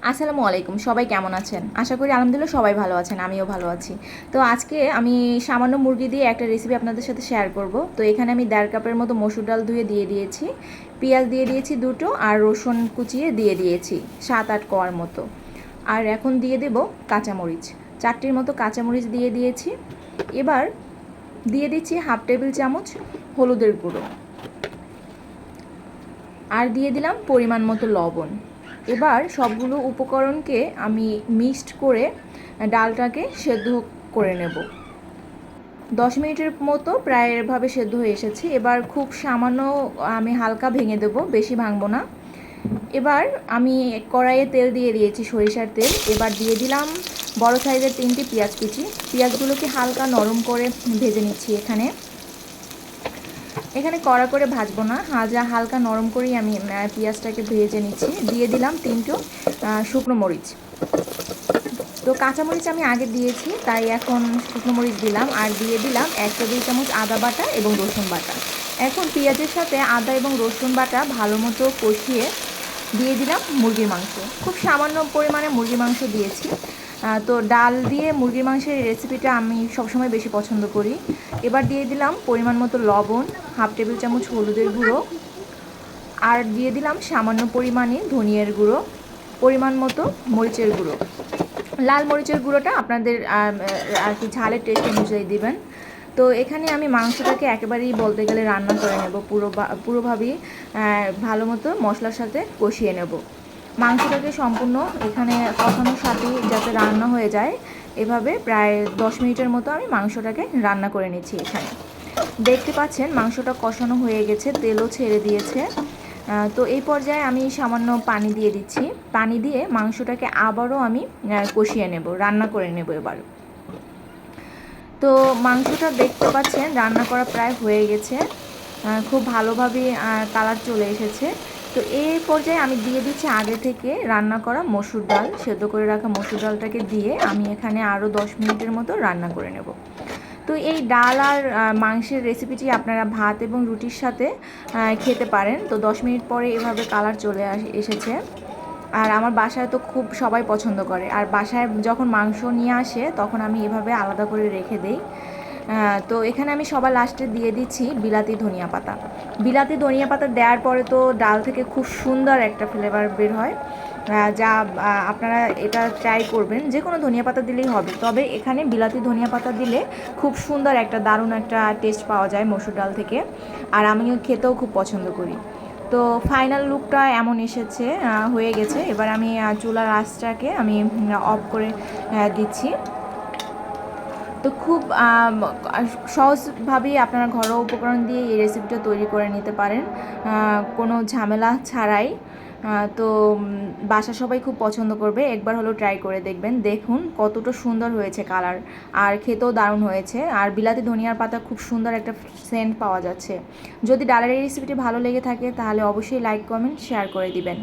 আসসালামু আলাইকুম, সবাই কেমন আছেন? আশা করি আলহামদুলিল্লাহ সবাই ভালো আছেন, আমিও ভালো আছি। তো আজকে আমি সামান্য মুরগি দিয়ে একটা রেসিপি আপনাদের সাথে শেয়ার করব। তো এখানে আমি 1.5 কাপের মতো মসুর ডাল ধুয়ে দিয়ে দিয়েছি, পেঁয়াজ দিয়ে দিয়েছি দুটো, আর রসুন কুচিয়ে দিয়ে দিয়েছি 7-8 কোয়ার মতো। আর এখন দিয়ে দেব কাঁচামরিচ, 4টির মতো কাঁচামরিচ দিয়ে দিয়েছি। এবার দিয়ে দিচ্ছি 1/2 টেবিল চামচ হলুদের গুঁড়ো, আর দিয়ে দিলাম পরিমাণ মতো লবণ। এবার সবগুলো উপকরণকে আমি মিক্সড করে ডালটাকে সেদ্ধ করে নেব। 10 মিনিটের মতো প্রায় এভাবে সেদ্ধ হয়ে এসেছে। এবার খুব সামান্য আমি হালকা ভেঙে দেবো, বেশি ভাঙবো না। এবার আমি কড়াইয়ে তেল দিয়ে দিয়েছি, সরিষার তেল। এবার দিয়ে দিলাম বড় সাইজের 3টি পেঁয়াজ কুচি। পেঁয়াজগুলোকে হালকা নরম করে ভেজে নিচ্ছি। এখানে কড়া করে ভাজবো না, হালকা নরম করেই আমি পেঁয়াজটাকে ভেজে নিচ্ছি। দিয়ে দিলাম 3টো শুকনো মরিচ। তো কাঁচামরিচ আমি আগে দিয়েছি, তাই এখন শুকনো মরিচ দিলাম। আর দিয়ে দিলাম 1 টেবিল চামচ আদা বাটা এবং রসুন বাটা। এখন পেঁয়াজের সাথে আদা এবং রসুন বাটা ভালো মতো কষিয়ে দিয়ে দিলাম মুরগির মাংস। খুব সামান্য পরিমাণে মুরগির মাংস দিয়েছি। তো ডাল দিয়ে মুরগির মাংসের রেসিপিটা আমি সবসময় বেশি পছন্দ করি। এবার দিয়ে দিলাম পরিমাণ মতো লবণ, 1/2 টেবিল চামচ হলুদের গুঁড়ো, আর দিয়ে দিলাম সামান্য পরিমাণে ধনিয়ার গুঁড়ো, পরিমাণ মতো মরিচের গুঁড়ো। লাল মরিচের গুঁড়োটা আপনাদের আর কি ঝালের টেস্ট অনুযায়ী দিবেন। তো এখানে আমি মাংসটাকে একেবারেই বলতে গেলে রান্না করে নেব, পুরোভাবেই ভালো মতো মশলার সাথে কষিয়ে নেব। মাংসটাকে সম্পূর্ণ এখানে কষানোর সাথেই যাতে রান্না হয়ে যায়, এভাবে প্রায় 10 মিনিটের মতো আমি মাংসটাকে রান্না করে নিচ্ছি। এখানে দেখতে পাচ্ছেন মাংসটা কষানো হয়ে গেছে, তেলও ছেড়ে দিয়েছে। তো এই পর্যায়ে আমি সামান্য পানি দিয়ে দিচ্ছি। পানি দিয়ে মাংসটাকে আবারও আমি কষিয়ে নেব, রান্না করে নেব এবার। তো মাংসটা দেখতে পাচ্ছেন রান্না করা প্রায় হয়ে গেছে, খুব ভালোভাবে কালার চলে এসেছে। তো এই পর্যায়ে আমি দিয়ে দিচ্ছি আগে থেকে রান্না করা মসুর ডাল, সেদ্ধ করে রাখা মসুর ডালটাকে দিয়ে আমি এখানে আরও 10 মিনিটের মতো রান্না করে নেব। তো এই ডাল আর মাংসের রেসিপিটি আপনারা ভাত এবং রুটির সাথে খেতে পারেন। তো 10 মিনিট পরে এভাবে কালার চলে এসেছে। আর আমার বাসায় তো খুব সবাই পছন্দ করে, আর বাসায় যখন মাংস নিয়ে আসে তখন আমি এভাবে আলাদা করে রেখে দেই। তো এখানে আমি সবার লাস্টে দিয়ে দিচ্ছি বিলাতি ধনিয়া পাতা। বিলাতি ধনিয়া পাতা দেওয়ার পরে তো ডাল থেকে খুব সুন্দর একটা ফ্লেভার বের হয়, যা আপনারা এটা ট্রাই করবেন। যে কোনো ধনিয়া পাতা দিলেই হবে, তবে এখানে বিলাতি ধনিয়া পাতা দিলে খুব সুন্দর একটা দারুণ একটা টেস্ট পাওয়া যায় মসুর ডাল থেকে, আর আমিও খেতেও খুব পছন্দ করি। তো ফাইনাল লুকটা এমন এসেছে, হয়ে গেছে। এবার আমি চুলার আঁচটাকে আমি অফ করে দিচ্ছি। তো খুব সহজভাবেই আপনারা ঘরোয়া উপকরণ দিয়ে এই রেসিপিটা তৈরি করে নিতে পারেন, কোনো ঝামেলা ছাড়াই। তো বাসা সবাই খুব পছন্দ করবে, একবার হলেও ট্রাই করে দেখবেন। দেখুন কতটা সুন্দর হয়েছে কালার, আর খেতেও দারুণ হয়েছে। আর বিলাতি ধনিয়ার পাতা খুব সুন্দর একটা সেন্ট পাওয়া যাচ্ছে। যদি ডালের এই রেসিপিটি ভালো লেগে থাকে তাহলে অবশ্যই লাইক, কমেন্ট, শেয়ার করে দিবেন।